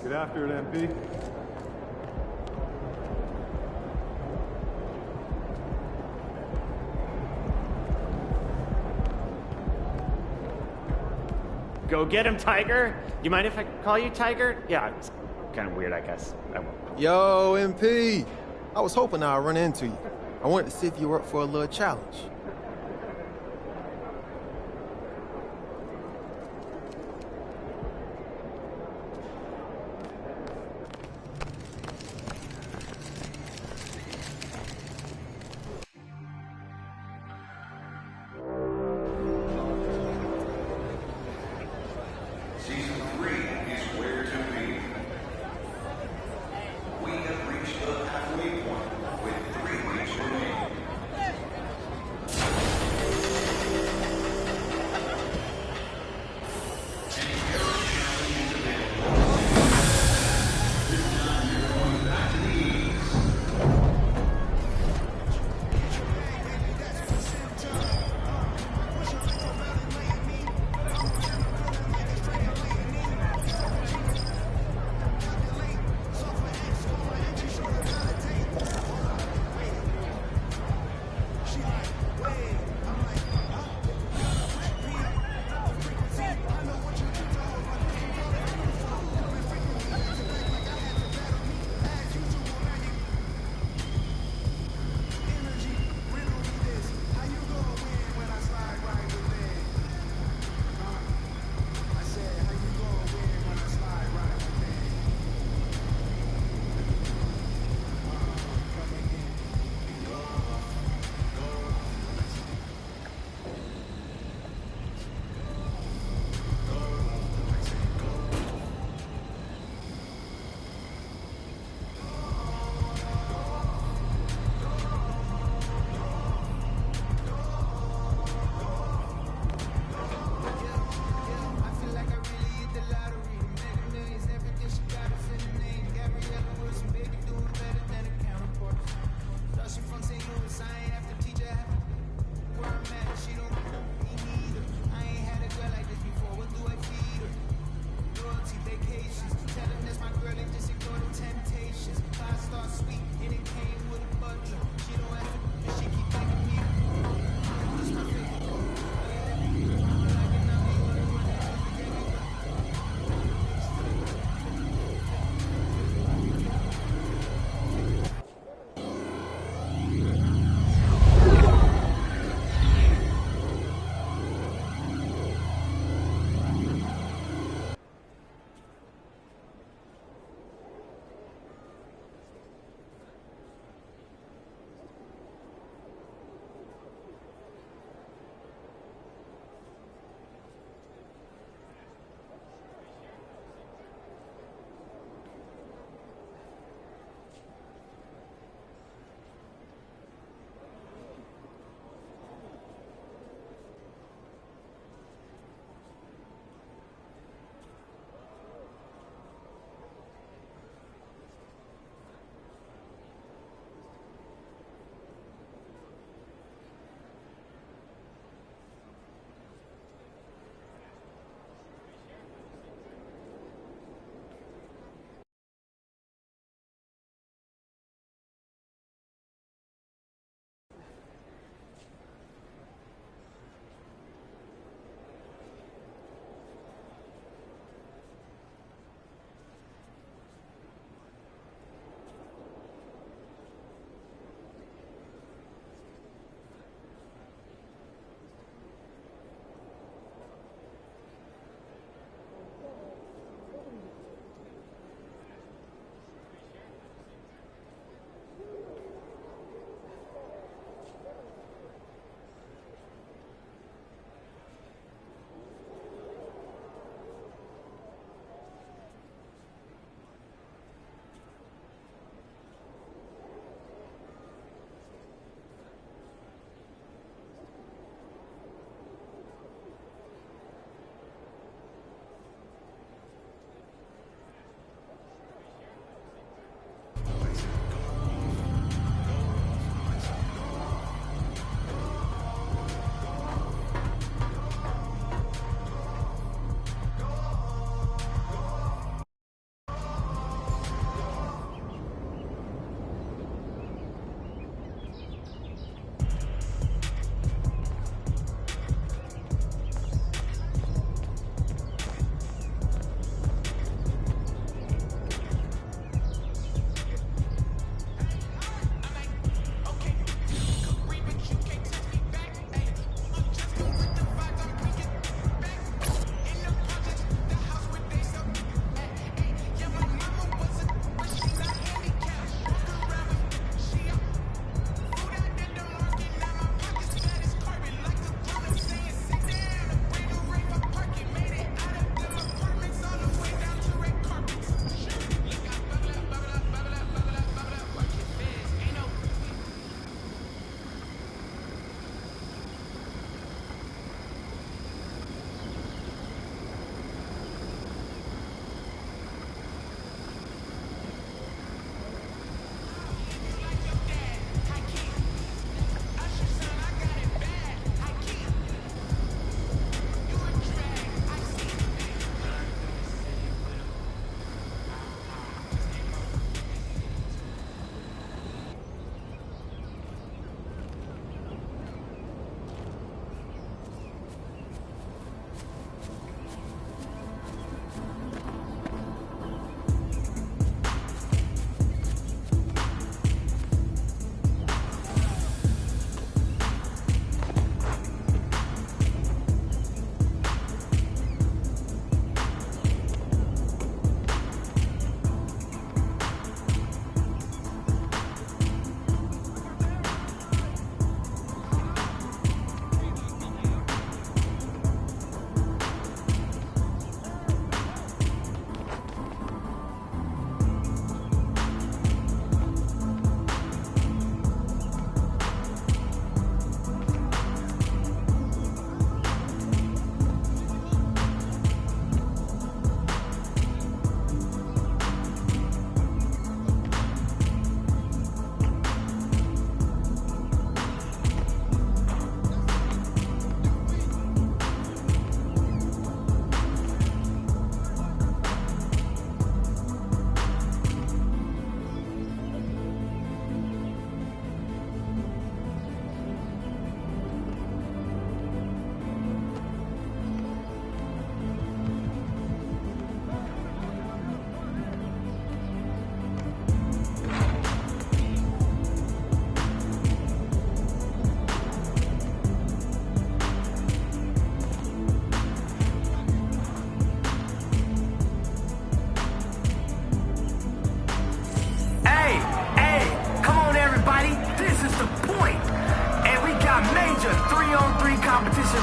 Get after it, MP. Go get him, Tiger. You mind if I call you Tiger? Yeah, it's kind of weird, I guess. I won't. Yo, MP. I was hoping I'd run into you. I wanted to see if you were up for a little challenge.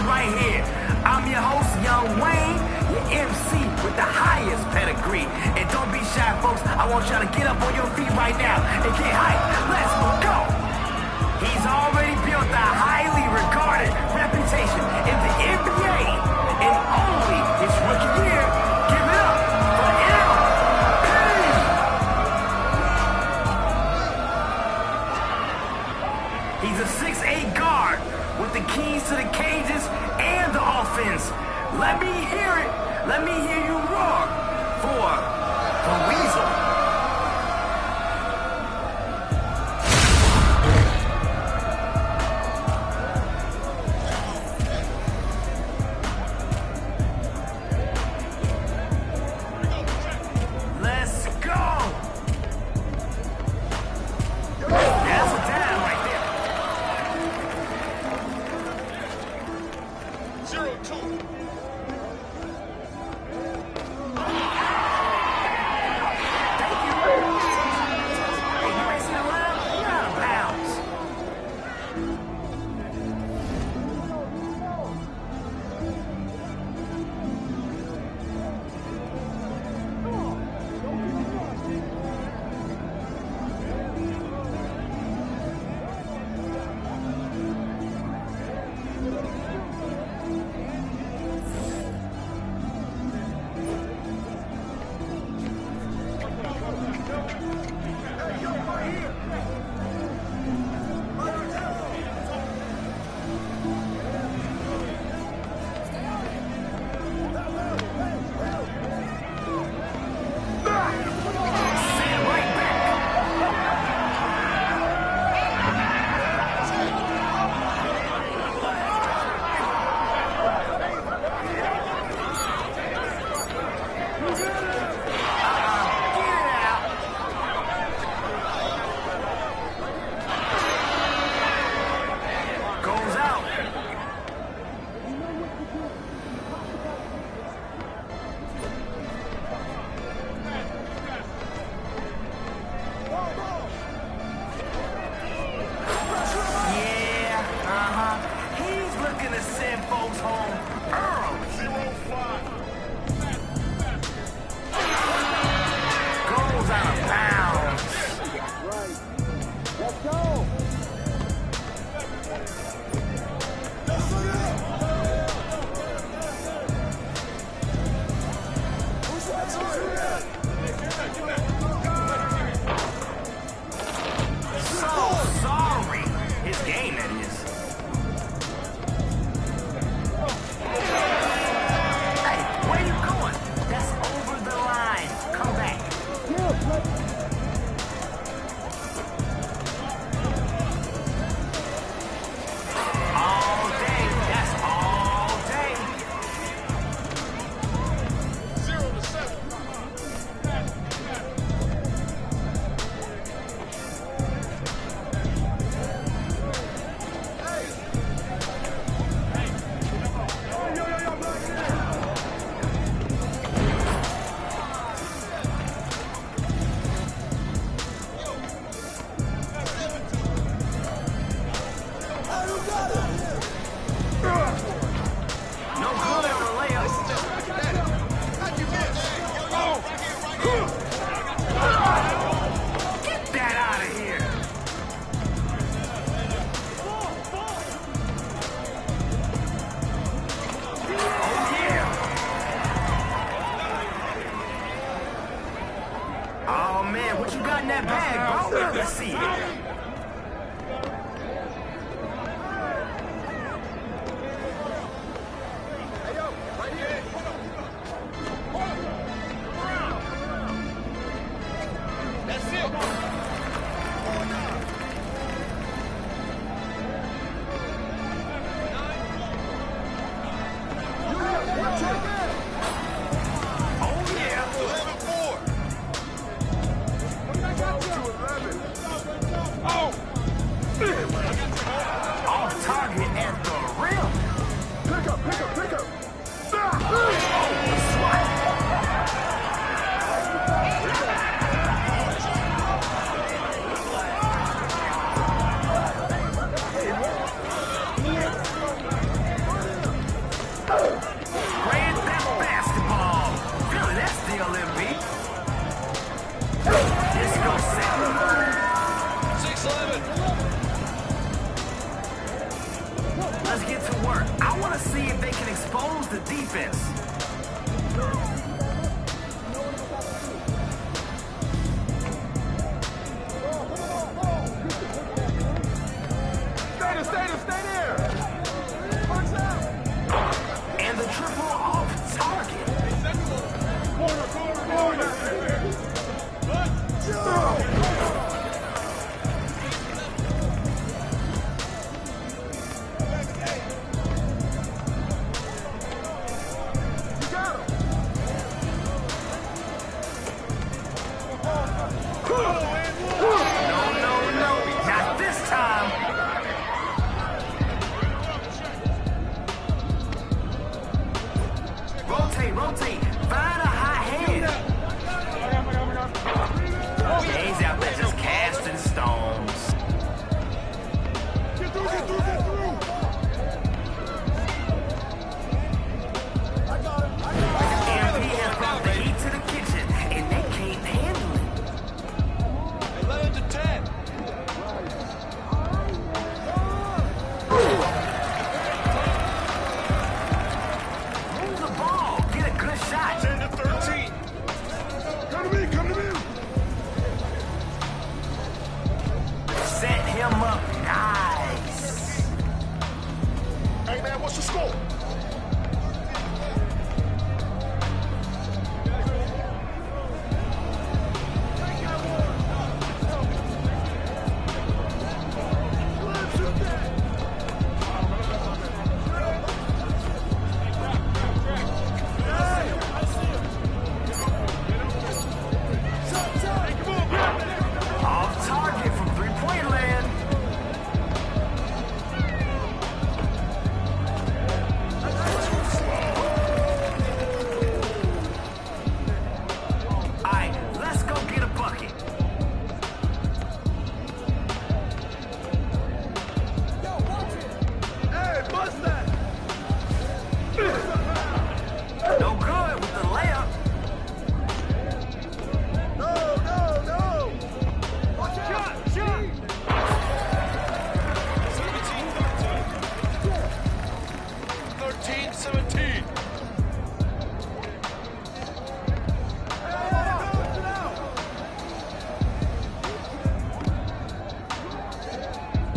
right here. I'm your host, Young Wayne, your MC with the highest pedigree. And don't be shy, folks. I want y'all to get up on your feet right now and get hyped. Let's go. He's already built a highly regarded reputation in the NBA. And only his rookie year, give it up for MP. He's a 6'8" guard with the keys to the cages and the offense. Let me hear it. Let me hear you roar for the Weasel. Let's go. That's a dab right there. 0-2. Let's see it. rotate, find a hot hand. Yeah, he's out there just casting stones. Get through, get through, get through! MP has brought the heat to the kitchen, and they can't handle it. Hey, let him to 10. Move the ball, get a good shot. 10 to 13. Come to me, come to me. Set him up nice. Hey, man, what's the score? Off target from three-point land. All right, let's go get a bucket. Hey, bust that! No good with the layup. No, no, no! Shot, shot! 17, 13. 13, 17.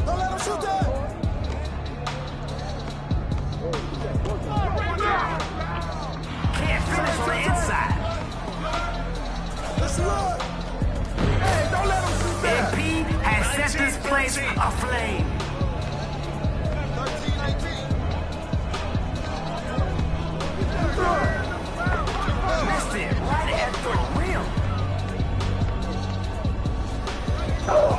Don't let him shoot that! Can't finish on the inside. Let's run! Hey, don't let him shoot that! MP has set this place aflame. 13, 19. Missed it right at the rim. Too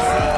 easy.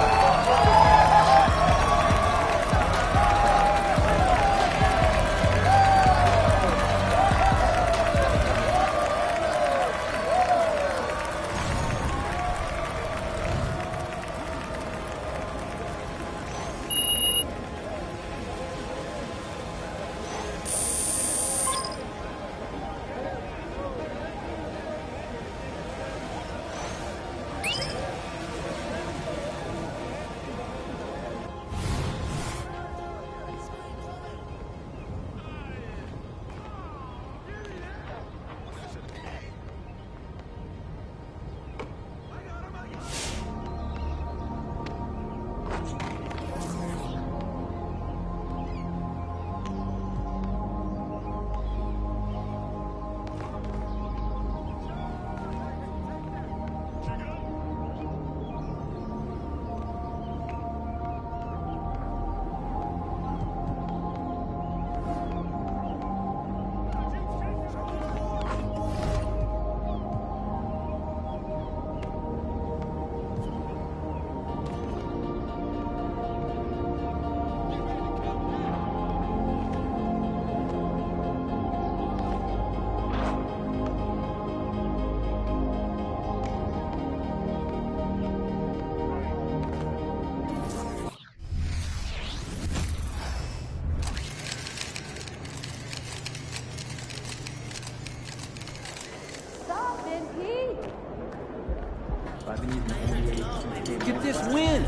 Get this win!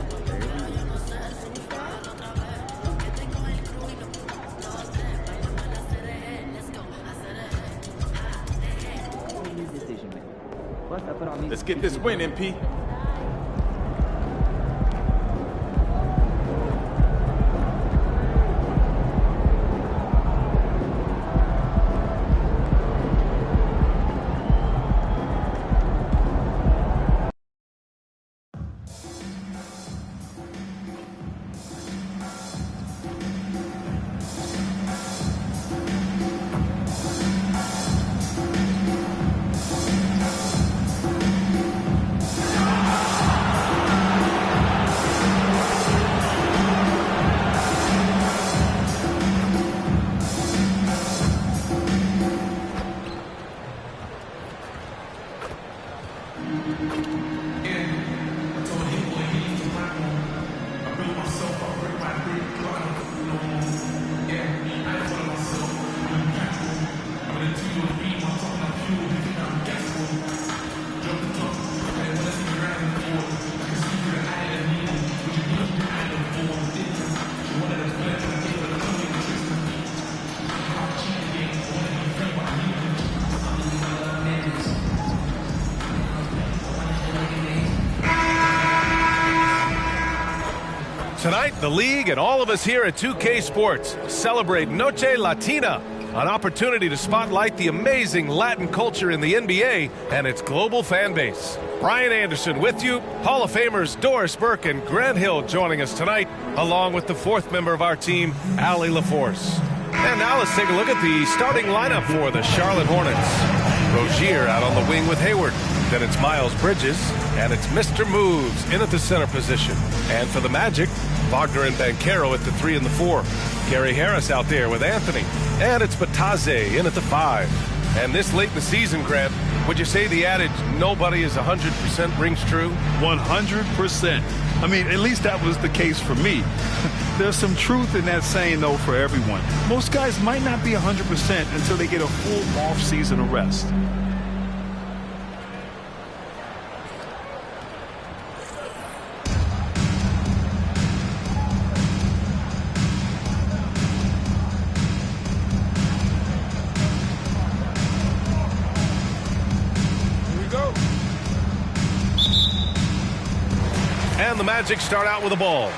Let's get this win, MP. Tonight, the league and all of us here at 2K Sports celebrate Noche Latina, an opportunity to spotlight the amazing Latin culture in the NBA and its global fan base. Brian Anderson with you, Hall of Famers Doris Burke and Grant Hill joining us tonight, along with the fourth member of our team, Allie LaForce. And now let's take a look at the starting lineup for the Charlotte Hornets. Rozier out on the wing with Hayward. Then it's Miles Bridges, and it's Mr. Moves in at the center position. And for the Magic, Wagner and Banchero at the 3 and the 4. Gary Harris out there with Anthony. And it's Bataze in at the 5. And this late in the season, Grant, would you say the adage, nobody is 100% rings true? 100%. I mean, at least that was the case for me. There's some truth in that saying, though, for everyone. Most guys might not be 100% until they get a full off-season of rest. And the Magic start out with a ball.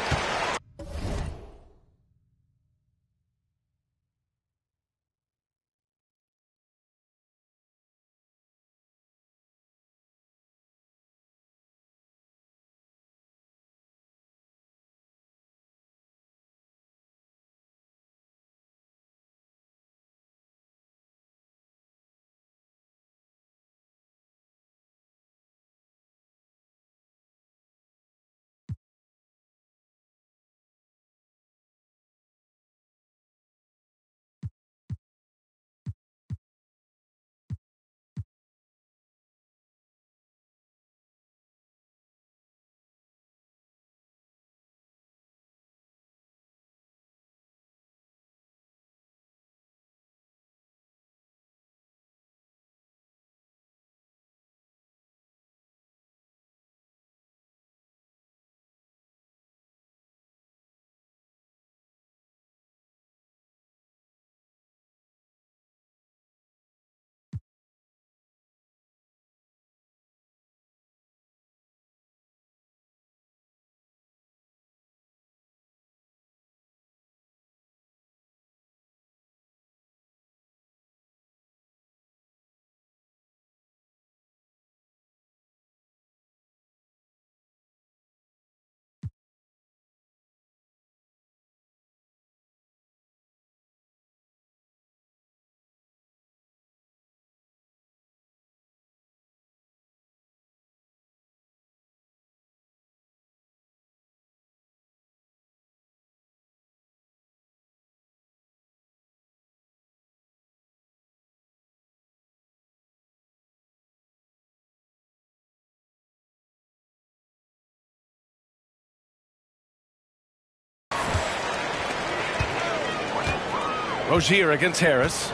Rozier against Harris.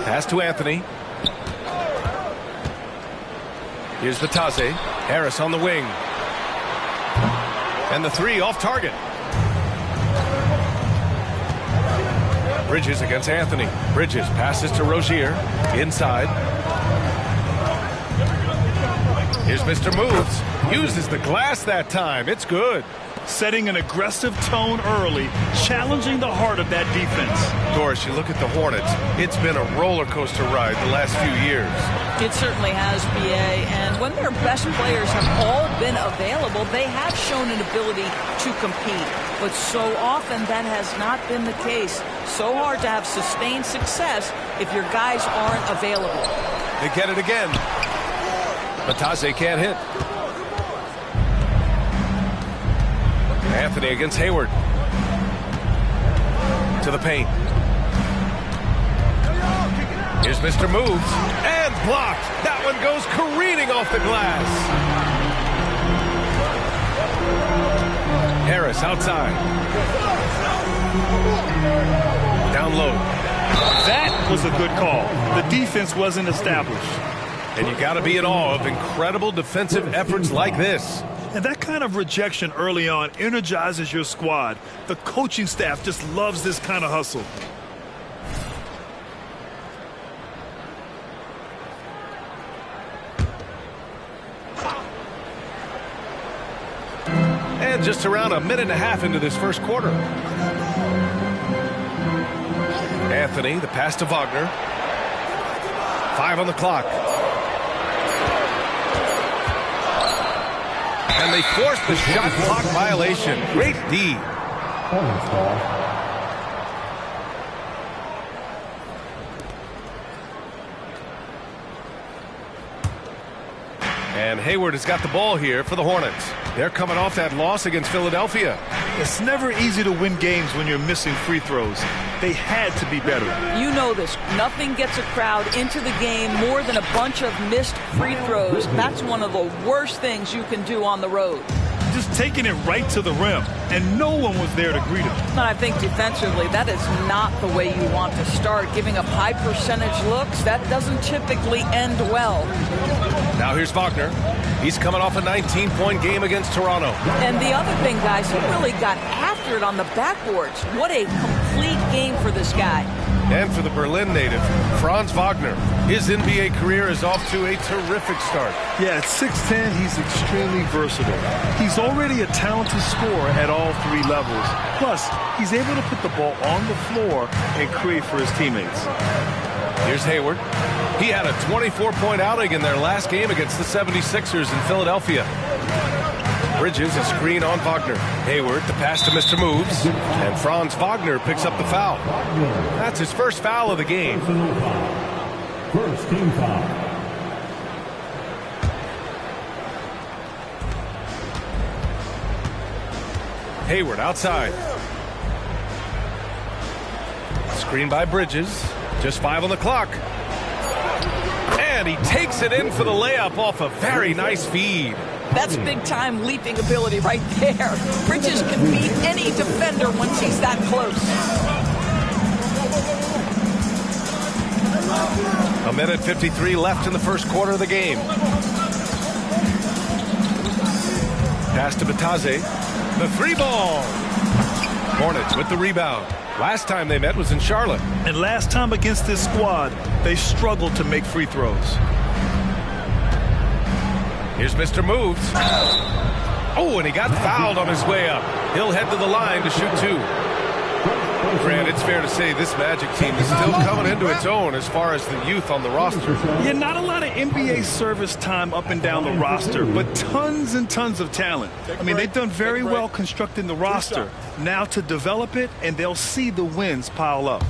Pass to Anthony. Here's Bataze. Harris on the wing. And the 3 off target. Bridges against Anthony. Bridges passes to Rozier. Inside. Here's Mr. Moves. Uses the glass that time. It's good. Setting an aggressive tone early, challenging the heart of that defense. Doris, you look at the Hornets, it's been a roller coaster ride the last few years. It certainly has, BA, and when their best players have all been available, they have shown an ability to compete. But so often that has not been the case. So hard to have sustained success if your guys aren't available. They get it again. Bataze can't hit. Anthony against Hayward. To the paint. Here's Mr. Moves. And blocked. That one goes careening off the glass. Harris outside. Down low. That was a good call. The defense wasn't established. And you got to be in awe of incredible defensive efforts like this. And that kind of rejection early on energizes your squad. The coaching staff just loves this kind of hustle. And just around a minute and a half into this first quarter. Anthony, the pass to Wagner. 5 on the clock. And they force the shot clock violation. Great D. And Hayward has got the ball here for the Hornets. They're coming off that loss against Philadelphia. It's never easy to win games when you're missing free throws. They had to be better. You know this. Nothing gets a crowd into the game more than a bunch of missed free throws. That's one of the worst things you can do on the road. Just taking it right to the rim, and no one was there to greet him. And I think defensively, that is not the way you want to start. Giving up high percentage looks, that doesn't typically end well. Now here's Wagner. He's coming off a 19-point game against Toronto. And the other thing, guys, he really got after it on the backboards. What a complete game for this guy. And for the Berlin native, Franz Wagner. His NBA career is off to a terrific start. Yeah, at 6'10", he's extremely versatile. He's already a talented scorer at all 3 levels. Plus, he's able to put the ball on the floor and create for his teammates. Here's Hayward. He had a 24-point outing in their last game against the 76ers in Philadelphia. Bridges, a screen on Wagner. Hayward, the pass to Mr. Moves. And Franz Wagner picks up the foul. That's his first foul of the game. First team foul. Hayward outside. Screen by Bridges. Just 5 on the clock. And he takes it in for the layup off a very nice feed. That's big-time leaping ability right there. Bridges can beat any defender once he's that close. A minute 53 left in the first quarter of the game. Pass to Batase. The 3-ball. Hornets with the rebound. Last time they met was in Charlotte. And last time against this squad, they struggled to make free throws. Here's Mr. Moves. Oh, and he got fouled on his way up. He'll head to the line to shoot 2. Grant, it's fair to say this Magic team is still coming into its own as far as the youth on the roster. Yeah, not a lot of NBA service time up and down the roster, but tons and tons of talent. I mean, they've done very well constructing the roster. Now to develop it, and they'll see the wins pile up.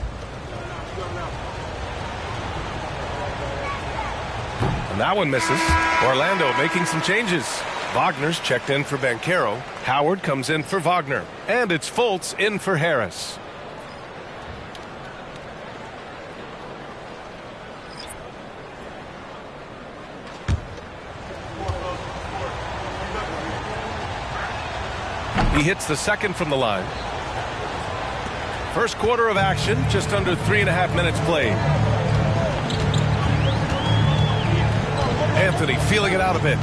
And that one misses. Orlando making some changes. Wagner's checked in for Banchero. Howard comes in for Wagner. And it's Fultz in for Harris. He hits the second from the line. First quarter of action, just under 3.5 minutes played. Anthony feeling it out a bit.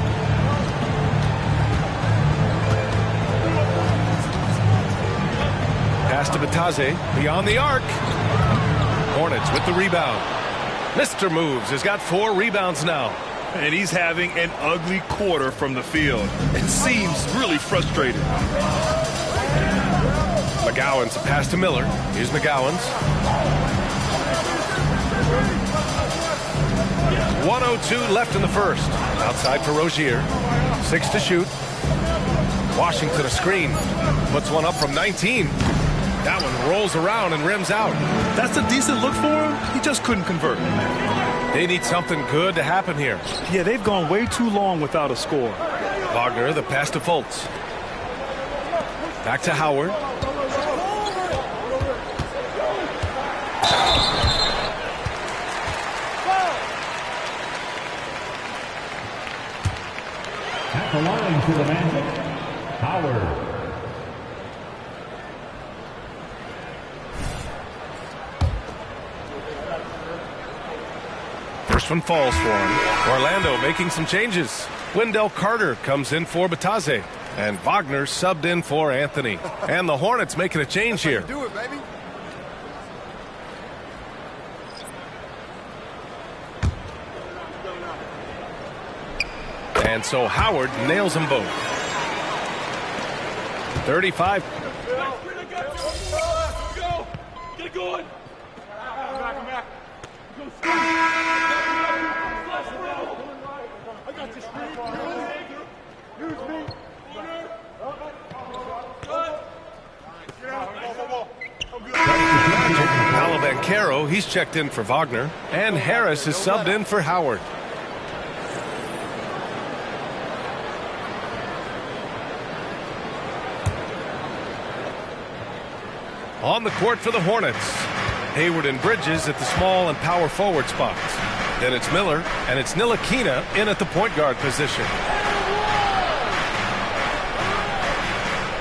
Pass to Batase, beyond the arc. Hornets with the rebound. Mr. Moves has got 4 rebounds now. And he's having an ugly quarter from the field. It seems really frustrated. McGowan's a pass to Miller. Here's McGowan's. 1:02 left in the first. Outside for Rozier. 6 to shoot. Washington a screen. Puts one up from 19. That one rolls around and rims out. That's a decent look for him. He just couldn't convert. They need something good to happen here. Yeah, they've gone way too long without a score. Wagner, the pass to Fultz. Back to Howard. At the line for the Magic, Howard. First one falls for him. Orlando making some changes. Wendell Carter comes in for Batase. And Wagner subbed in for Anthony. And the Hornets making a change here. Do it, baby. And so Howard nails them both. 35. Get going. I got you, Use me. Bancaro, he's checked in for Wagner, and Harris is subbed in for Howard. On the court for the Hornets, Hayward and Bridges at the small and power forward spots. Then it's Miller, and it's Ntilikina in at the point guard position.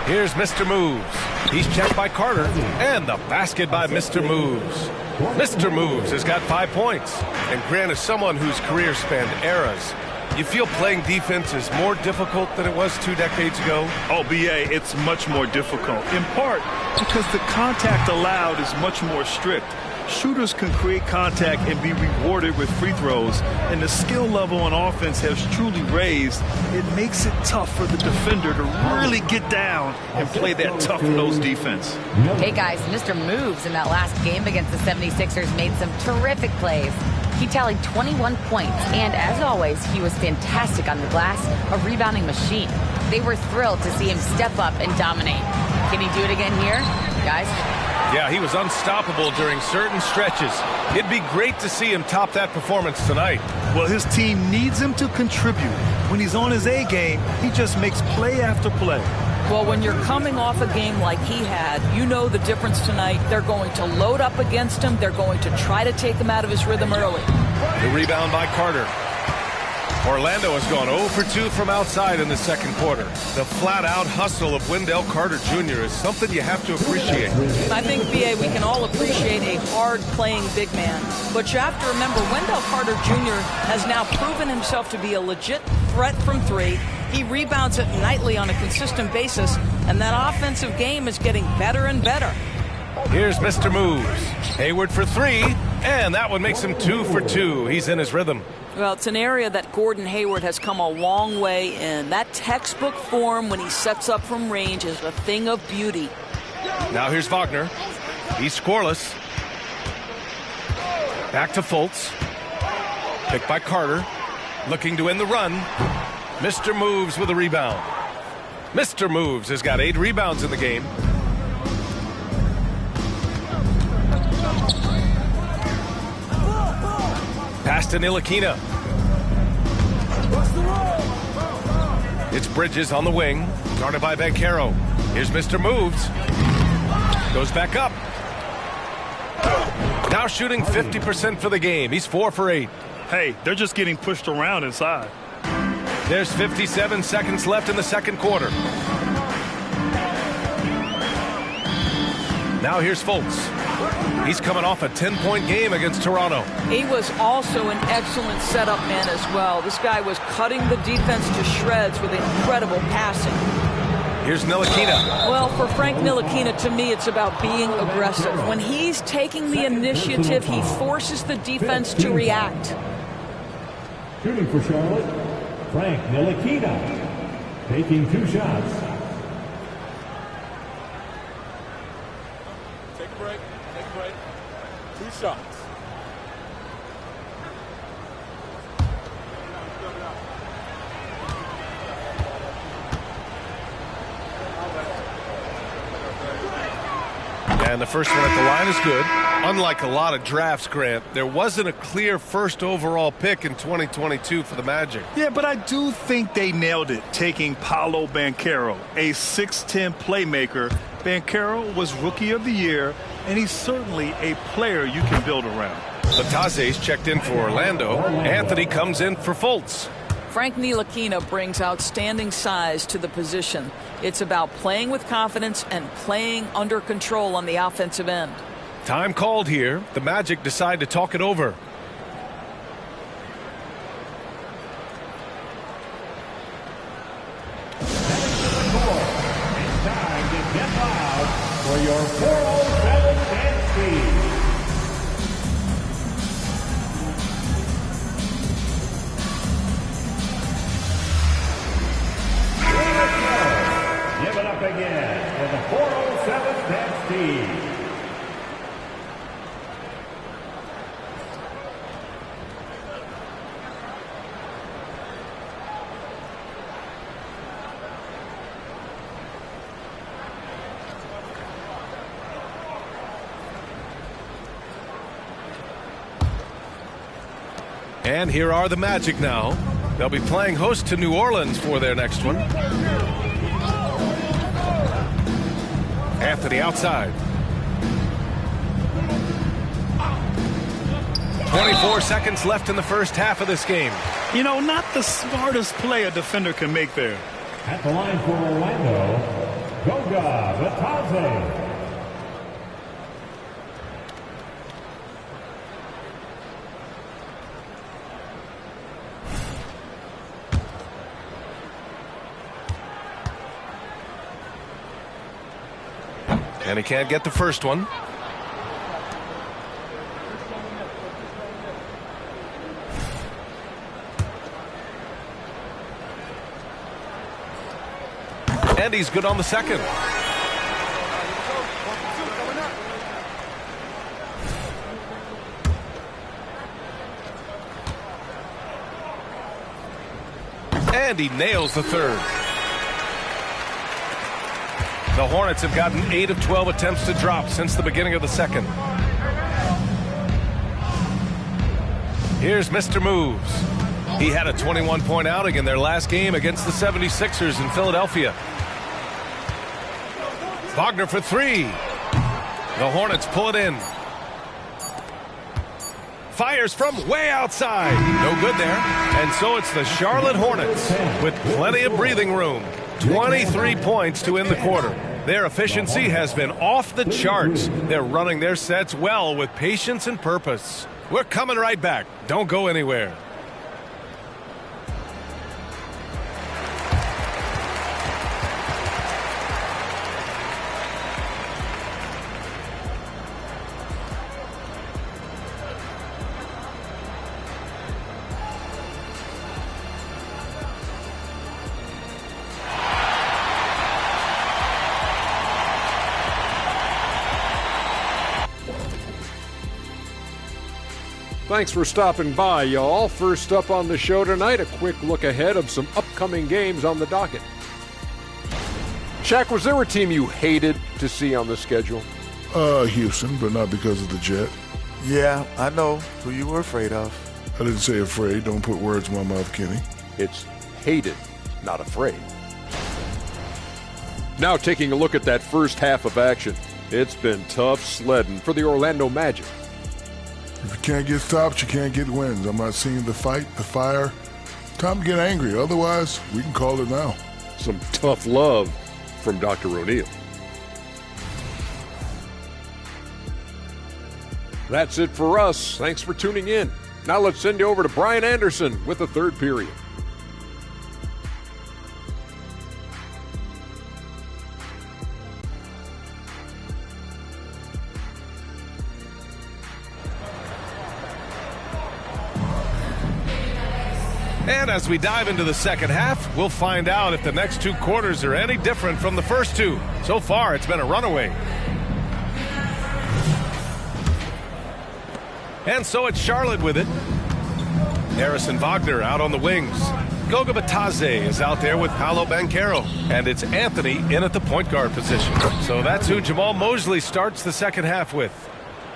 Here's Mr. Moves. He's checked by Carter, and the basket by Mr. Moves. Mr. Moves has got 5 points. And Grant is someone whose career spanned eras. You feel playing defense is more difficult than it was 2 decades ago? Oh, BA, it's much more difficult, in part because the contact allowed is much more strict. Shooters can create contact and be rewarded with free throws, and the skill level on offense has truly raised. It makes it tough for the defender to really get down and play that tough-nosed defense. Hey, guys, Mr. Moves in that last game against the 76ers made some terrific plays. He tallied 21 points, and as always, he was fantastic on the glass, a rebounding machine. They were thrilled to see him step up and dominate. Can he do it again here, guys? Yeah, he was unstoppable during certain stretches. It'd be great to see him top that performance tonight. Well, his team needs him to contribute. When he's on his A game, he just makes play after play. Well, when you're coming off a game like he had, you know the difference tonight. They're going to load up against him. They're going to try to take him out of his rhythm early. The rebound by Carter. Orlando has gone 0 for 2 from outside in the second quarter. The flat-out hustle of Wendell Carter Jr. is something you have to appreciate. I think, B.A., we can all appreciate a hard-playing big man. But you have to remember, Wendell Carter Jr. has now proven himself to be a legit threat from 3. He rebounds it nightly on a consistent basis, and that offensive game is getting better and better. Here's Mr. Moves. Hayward for 3, and that one makes him 2 for 2. He's in his rhythm. Well, it's an area that Gordon Hayward has come a long way in. That textbook form when he sets up from range is a thing of beauty. Now here's Wagner. He's scoreless. Back to Fultz. Picked by Carter. Looking to end the run. Mr. Moves with a rebound. Mr. Moves has got 8 rebounds in the game. Pass to Ntilikina. It's Bridges on the wing, guarded by Bancaro. Here's Mr. Moves. Goes back up. Now shooting 50% for the game. He's 4 for 8. Hey, they're just getting pushed around inside. There's 57 seconds left in the second quarter. Now here's Fultz. He's coming off a 10-point game against Toronto. He was also an excellent setup man as well. This guy was cutting the defense to shreds with incredible passing. Here's Ntilikina. Well, for Frank Ntilikina, to me, it's about being aggressive. When he's taking the initiative, he forces the defense to react. Shooting for Charlotte, Frank Ntilikina, taking 2 shots. Take a break. 2 shots. And the first one at the line is good. Unlike a lot of drafts, Grant, there wasn't a clear first overall pick in 2022 for the Magic. Yeah, but I do think they nailed it, taking Paolo Bancaro, a 6'10 playmaker. Bancaro was Rookie of the Year, and he's certainly a player you can build around. Lataze's checked in for Orlando. Anthony comes in for Fultz. Frank Ntilikina brings outstanding size to the position. It's about playing with confidence and playing under control on the offensive end. Time called here. The Magic decide to talk it over. It's time to get loud for your 407 dance speed. Give it up again And here are the Magic now. They'll be playing host to New Orleans for their next one. Anthony outside. 24 seconds left in the first half of this game. You know, not the smartest play a defender can make there. At the line for Orlando, Goga Batadze. And he can't get the first one. And he's good on the second. And he nails the third. The Hornets have gotten 8 of 12 attempts to drop since the beginning of the second. Here's Mr. Moves. He had a 21-point outing in their last game against the 76ers in Philadelphia. Wagner for three. The Hornets pull it in. Fires from way outside. No good there. And so it's the Charlotte Hornets with plenty of breathing room. 23 points to end the quarter. Their efficiency has been off the charts. They're running their sets well with patience and purpose. We're coming right back. Don't go anywhere. Thanks for stopping by, y'all. First up on the show tonight, a quick look ahead of some upcoming games on the docket. Shaq, was there a team you hated to see on the schedule? Houston, but not because of the Jet. Yeah, I know who you were afraid of. I didn't say afraid. Don't put words in my mouth, Kenny. It's hated, not afraid. Now taking a look at that first half of action. It's been tough sledding for the Orlando Magic. If you can't get stops, you can't get wins. I'm not seeing the fight, the fire. Time to get angry. Otherwise, we can call it now. Some tough love from Dr. O'Neill. That's it for us. Thanks for tuning in. Now let's send you over to Brian Anderson with the third period. And as we dive into the second half, we'll find out if the next two quarters are any different from the first two. So far, it's been a runaway. And so it's Charlotte with it. Harrison Wagner out on the wings. Goga Batadze is out there with Paolo Banchero. And it's Anthony in at the point guard position. So that's who Jamal Mosley starts the second half with.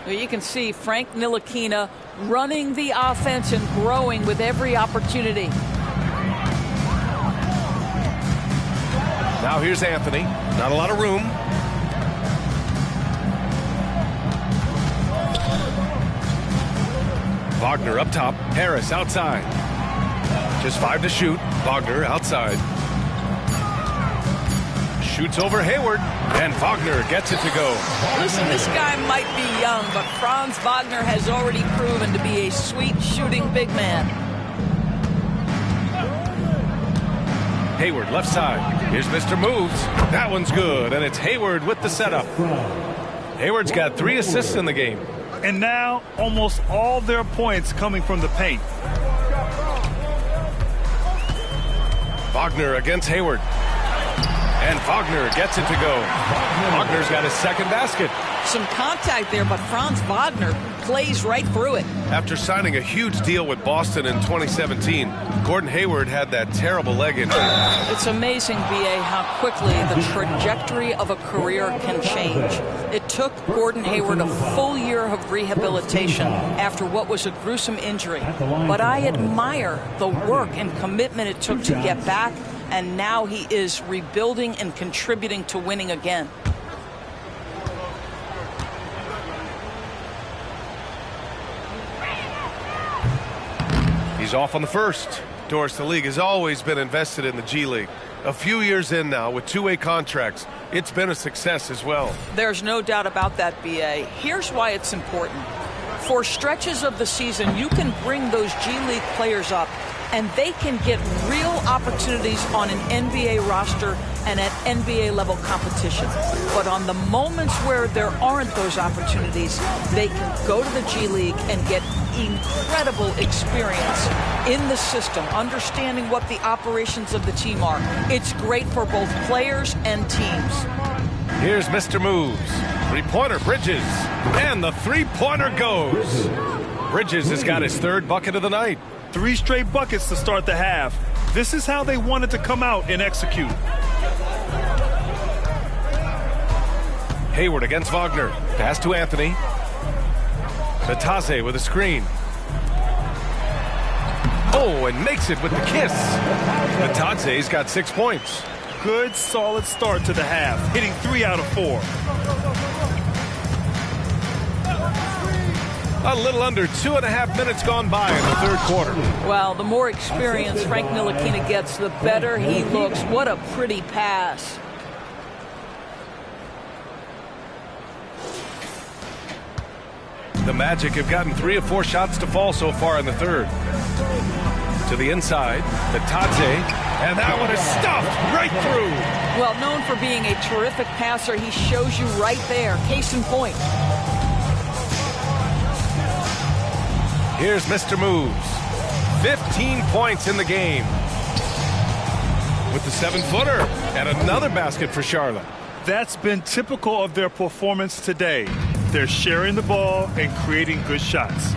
Well, you can see Frank Ntilikina running the offense and growing with every opportunity. Now here's Anthony. Not a lot of room. Wagner up top. Harris outside. Just 5 to shoot. Wagner outside. Shoots over Hayward, and Wagner gets it to go. Listen, this guy might be young, but Franz Wagner has already proven to be a sweet shooting big man. Hayward left side. Here's Mr. Moves. That one's good, and it's Hayward with the setup. Hayward's got 3 assists in the game. And now almost all their points coming from the paint. Wagner against Hayward. And Wagner gets it to go. Wagner's got his second basket. Some contact there, but Franz Wagner plays right through it. After signing a huge deal with Boston in 2017, Gordon Hayward had that terrible leg injury. It's amazing, B.A., how quickly the trajectory of a career can change. It took Gordon Hayward a full year of rehabilitation after what was a gruesome injury. But I admire the work and commitment it took to get back, and now he is rebuilding and contributing to winning again. He's off on the first. Doris, the league has always been invested in the G League. A few years in now with two-way contracts, it's been a success as well. There's no doubt about that, B.A. Here's why it's important. For stretches of the season, you can bring those G League players up, and they can get real opportunities on an NBA roster and at NBA level competition. But on the moments where there aren't those opportunities, they can go to the G League and get incredible experience in the system, understanding what the operations of the team are. It's great for both players and teams. Here's Mr. Moves. Three-pointer Bridges. And the three-pointer goes. Bridges has got his third bucket of the night. 3 straight buckets to start the half. This is how they wanted to come out and execute. Hayward against Wagner. Pass to Anthony. Batase with a screen. Oh, and makes it with the kiss. Batase's got 6 points. Good, solid start to the half, hitting 3 out of 4. A little under 2.5 minutes gone by in the third quarter. Well, the more experience Frank Ntilikina gets, the better he looks. What a pretty pass. The Magic have gotten 3 of 4 shots to fall so far in the third. To the inside, Batase, and that one is stuffed right through. Well, known for being a terrific passer, he shows you right there. Case in point. Here's Mr. Moves. 15 points in the game. With the 7-footer and another basket for Charlotte. That's been typical of their performance today. They're sharing the ball and creating good shots.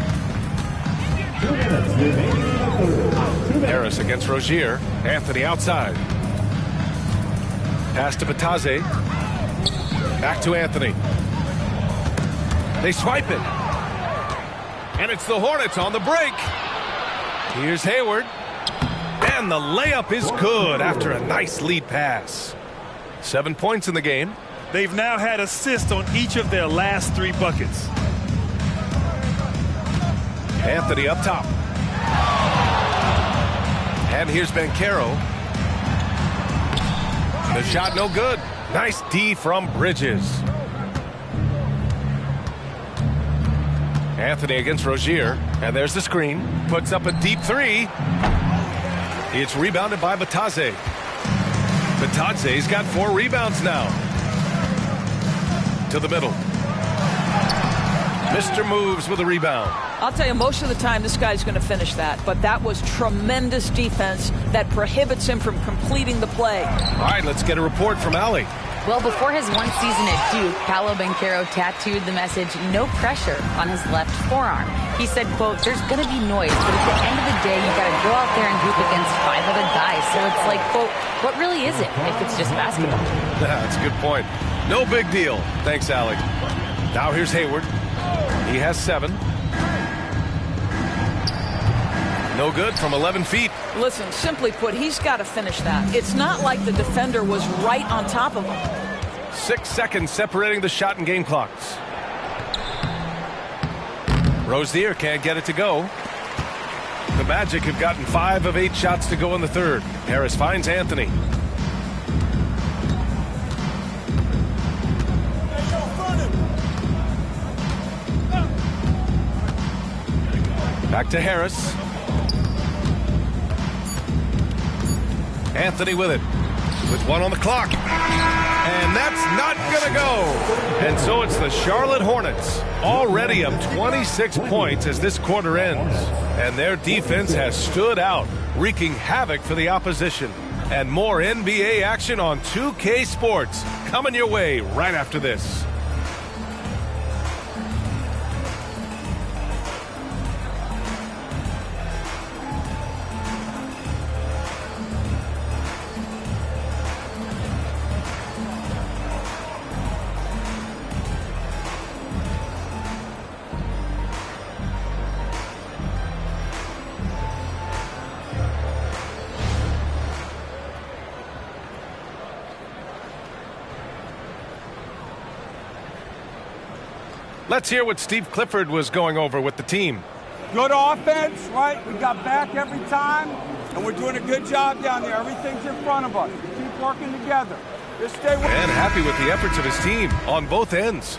Harris against Rozier. Anthony outside. Pass to Batase. Back to Anthony. They swipe it. And it's the Hornets on the break. Here's Hayward. And the layup is good after a nice lead pass. 7 points in the game. They've now had assists on each of their last 3 buckets. Anthony up top. And here's Banchero. The shot no good. Nice D from Bridges. Anthony against Rozier. And there's the screen. Puts up a deep 3. It's rebounded by Batase. Batase's got 4 rebounds now. To the middle. Mr. Moves with a rebound. I'll tell you, most of the time this guy's going to finish that, but that was tremendous defense that prohibits him from completing the play. All right, let's get a report from Allie. Well, before his one season at Duke, Paolo Banchero tattooed the message, "No pressure," on his left forearm. He said, quote, "There's going to be noise, but at the end of the day, you got to go out there and hoop against 5 other guys." So it's like, quote, what really is it if it's just basketball? That's a good point. No big deal. Thanks, Allie. Now here's Hayward. He has 7. No good from 11 feet. Listen, simply put, he's got to finish that. It's not like the defender was right on top of him. 6 seconds separating the shot and game clocks. Rozier can't get it to go. The Magic have gotten 5 of 8 shots to go in the third. Harris finds Anthony. Back to Harris. Anthony with it. With 1 on the clock. And that's not going to go. And so it's the Charlotte Hornets. Already up 26 points as this quarter ends. And their defense has stood out, wreaking havoc for the opposition. And more NBA action on 2K Sports coming your way right after this. Let's hear what Steve Clifford was going over with the team. Good offense, right? We got back every time, and we're doing a good job down there. Everything's in front of us. We keep working together. Just stay with And happy with the efforts of his team on both ends.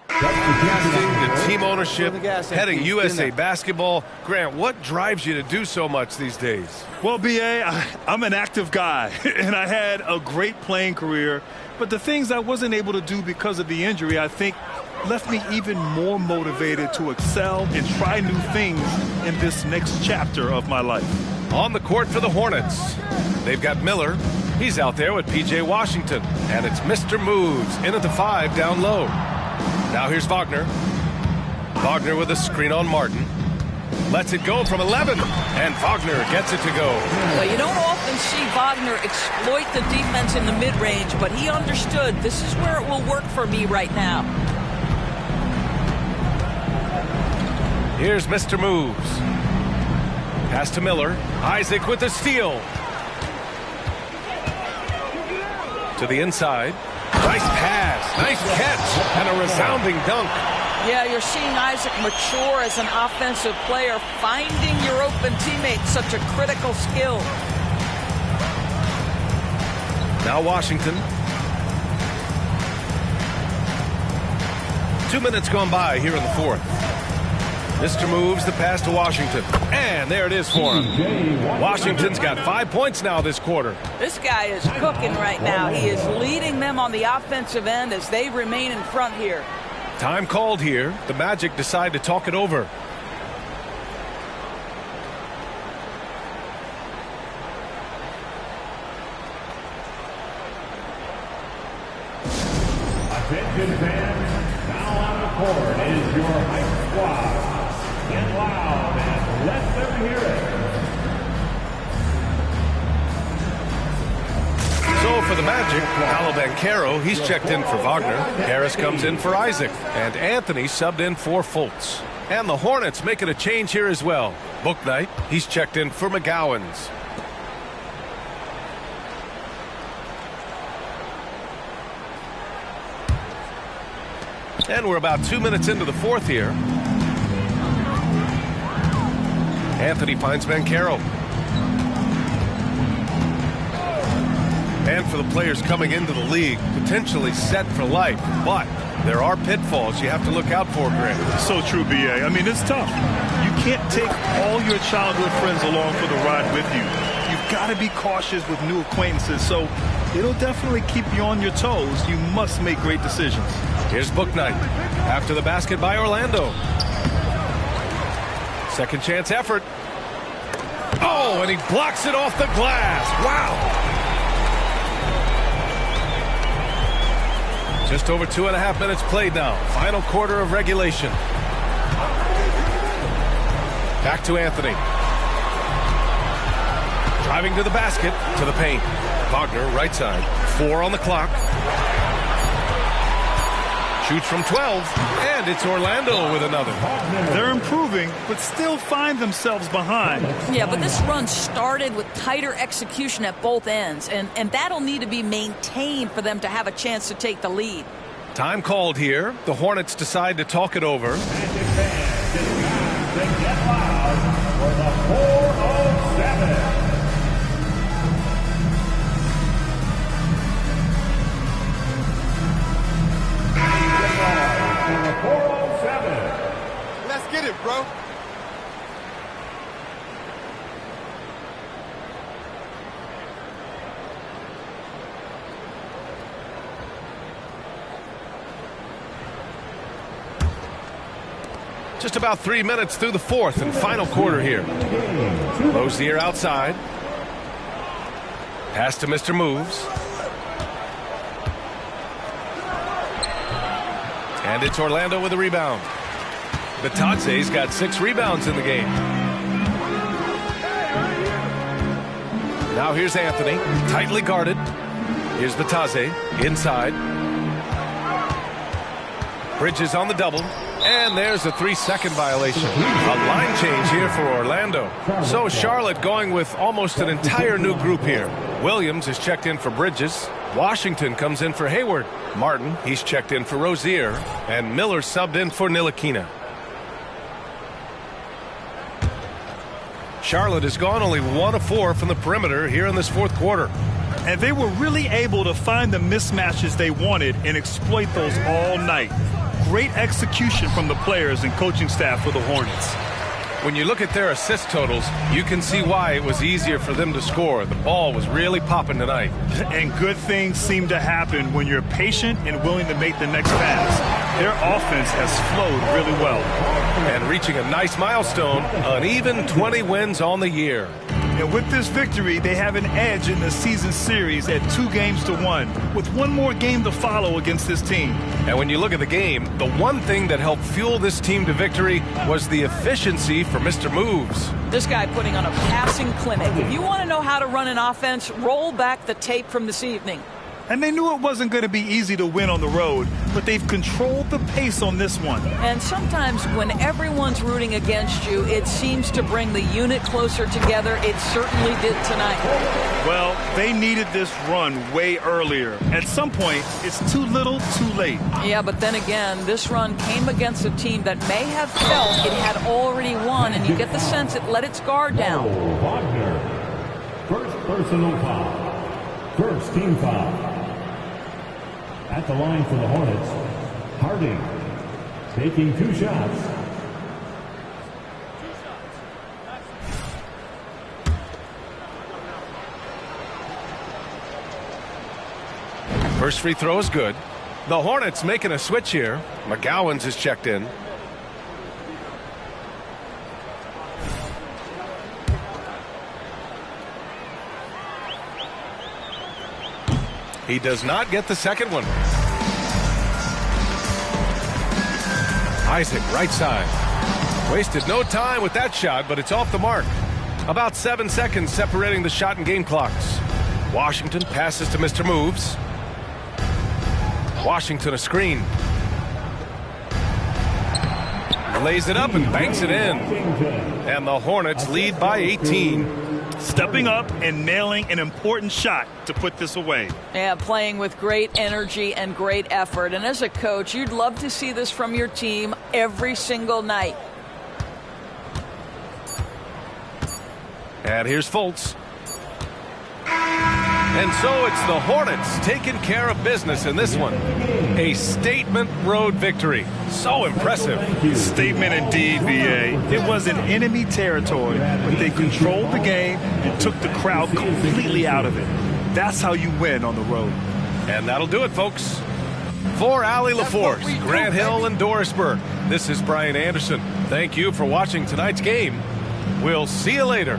The team ownership, heading USA basketball. Grant, what drives you to do so much these days? Well, B.A., I'm an active guy, and I had a great playing career. But the things I wasn't able to do because of the injury, I think, left me even more motivated to excel and try new things in this next chapter of my life. On the court for the Hornets, they've got Miller. He's out there with P.J. Washington. And it's Mr. Moves in at the 5 down low. Now here's Wagner. Wagner with a screen on Martin. Lets it go from 11. And Wagner gets it to go. Well, you don't often see Wagner exploit the defense in the mid-range, but he understood this is where it will work for me right now. Here's Mr. Moves. Pass to Miller. Isaac with the steal. To the inside. Nice pass. Nice catch. And a resounding dunk. Yeah, you're seeing Isaac mature as an offensive player. Finding your open teammate, such a critical skill. Now Washington. 2 minutes gone by here in the fourth. Mr. Moves the pass to Washington. And there it is for him. Washington's got 5 points now this quarter. This guy is cooking right now. He is leading them on the offensive end as they remain in front here. Time called here. The Magic decide to talk it over. Attention fans, now on the court is your hype squad. Get loud and let them hear it. So for the Magic, Alabancaro, he's checked in for Wagner. Harris comes in for Isaac. And Anthony subbed in for Fultz. And the Hornets making a change here as well. Bouknight, he's checked in for McGowan's. And we're about 2 minutes into the fourth here. Anthony finds Bancaro. And for the players coming into the league, potentially set for life. But there are pitfalls you have to look out for, Grant. So true, B.A. I mean, it's tough. You can't take all your childhood friends along for the ride with you. You've got to be cautious with new acquaintances, so it'll definitely keep you on your toes. You must make great decisions. Here's Bouknight after the basket by Orlando. Second chance effort. Oh, and he blocks it off the glass. Wow. Just over 2.5 minutes played now. Final quarter of regulation. Back to Anthony. Driving to the basket, to the paint. Wagner, right side. 4 on the clock. Shoots from 12, and it's Orlando with another. They're improving, but still find themselves behind. Yeah, but this run started with tighter execution at both ends, and that'll need to be maintained for them to have a chance to take the lead. Time called here. The Hornets decide to talk it over. Magic fans, it's time to get loud for the 407. Let's get it, bro. Just about 3 minutes through the fourth and final quarter here. Rozier outside. Pass to Mr. Moves. And it's Orlando with a rebound. Batadze's got 6 rebounds in the game. Now here's Anthony, tightly guarded. Here's Batadze, inside. Bridges on the double. And there's a 3-second violation. A line change here for Orlando. So Charlotte going with almost an entire new group here. Williams is checked in for Bridges. Washington comes in for Hayward. Martin, he's checked in for Rozier. And Miller subbed in for Ntilikina. Charlotte has gone only 1 of 4 from the perimeter here in this fourth quarter. And they were really able to find the mismatches they wanted and exploit those all night. Great execution from the players and coaching staff for the Hornets. When you look at their assist totals, you can see why it was easier for them to score. The ball was really popping tonight. And good things seem to happen when you're patient and willing to make the next pass. Their offense has flowed really well. And reaching a nice milestone, an even 20 wins on the year. And with this victory, they have an edge in the season series at 2-1, with one more game to follow against this team. And when you look at the game, the one thing that helped fuel this team to victory was the efficiency for Mr. Moves. This guy putting on a passing clinic. If you want to know how to run an offense, roll back the tape from this evening. And they knew it wasn't going to be easy to win on the road, but they've controlled the pace on this one. And sometimes when everyone's rooting against you, it seems to bring the unit closer together. It certainly did tonight. Well, they needed this run way earlier. At some point, it's too little, too late. Yeah, but then again, this run came against a team that may have felt it had already won, and you get the sense it let its guard down. Wagner. First personal foul. First team foul. At the line for the Hornets, Harding taking 2 shots. First free throw is good. The Hornets making a switch here. McGowan's is checked in. He does not get the second one. Isaac, right side. Wasted no time with that shot, but it's off the mark. About 7 seconds separating the shot and game clocks. Washington passes to Mr. Moves. Washington a screen. Lays it up and banks it in. And the Hornets lead by 18. Stepping up and nailing an important shot to put this away. Yeah, playing with great energy and great effort. And as a coach, you'd love to see this from your team every single night. And here's Fultz. And so it's the Hornets taking care of business in this one. A statement road victory. So impressive. Statement indeed, VA. It was in enemy territory, but they controlled the game and took the crowd completely out of it. That's how you win on the road. And that'll do it, folks. For Allie LaForce, Grant Hill, and Dorisburg, this is Brian Anderson. Thank you for watching tonight's game. We'll see you later.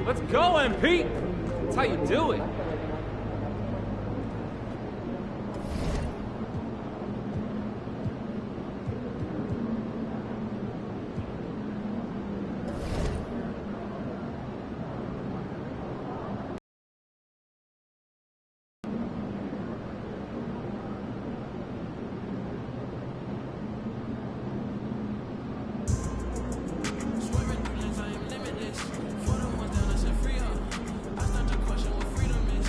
Let's go, MP! That's how you do it. Freedom is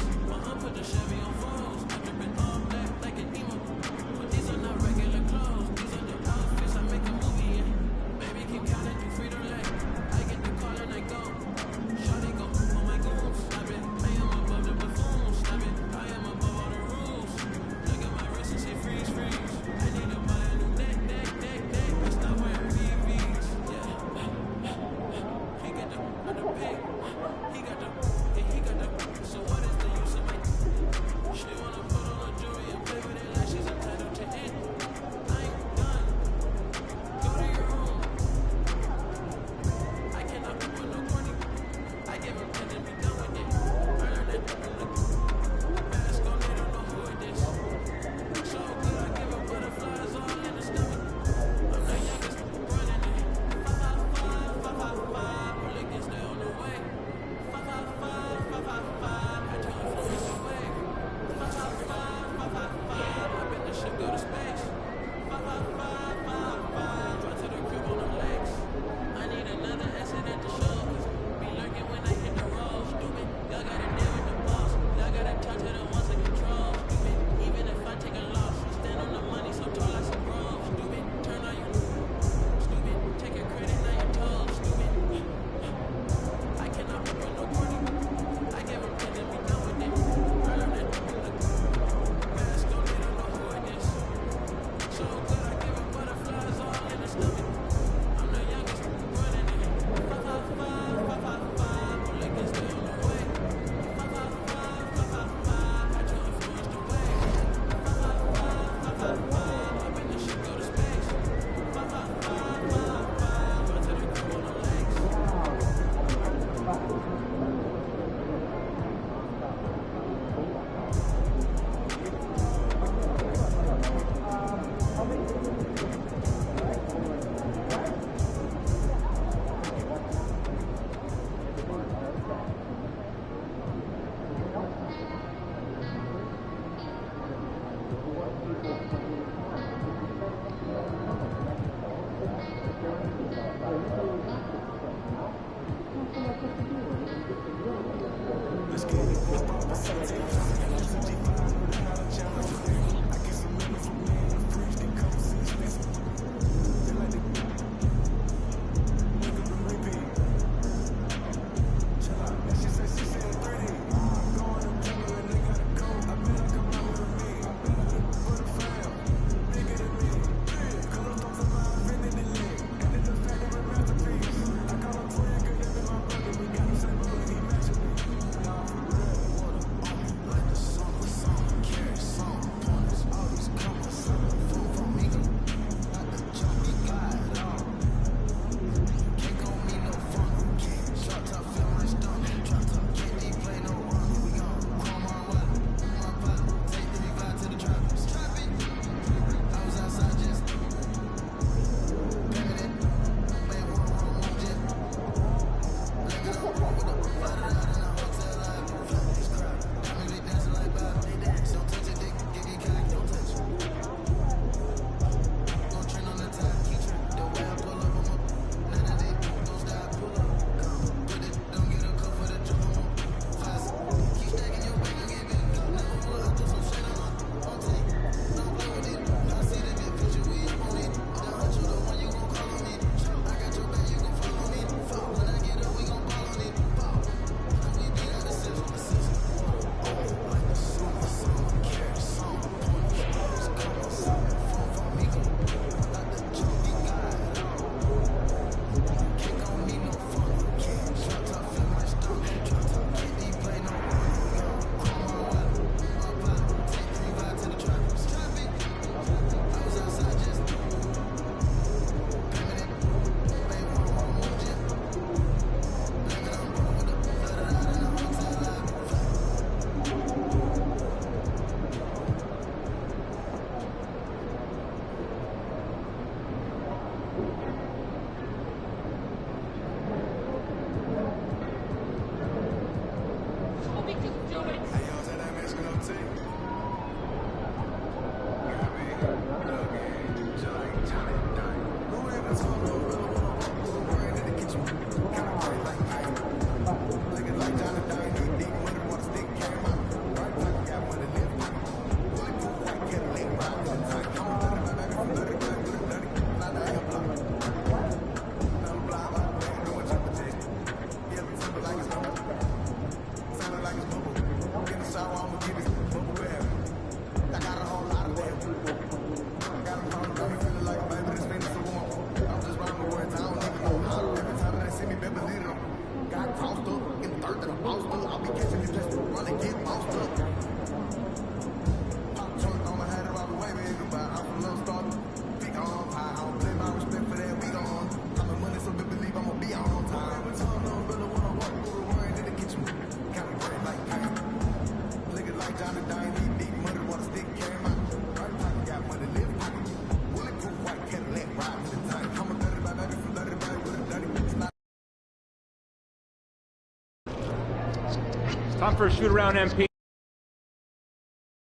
Time for a shoot around, MP.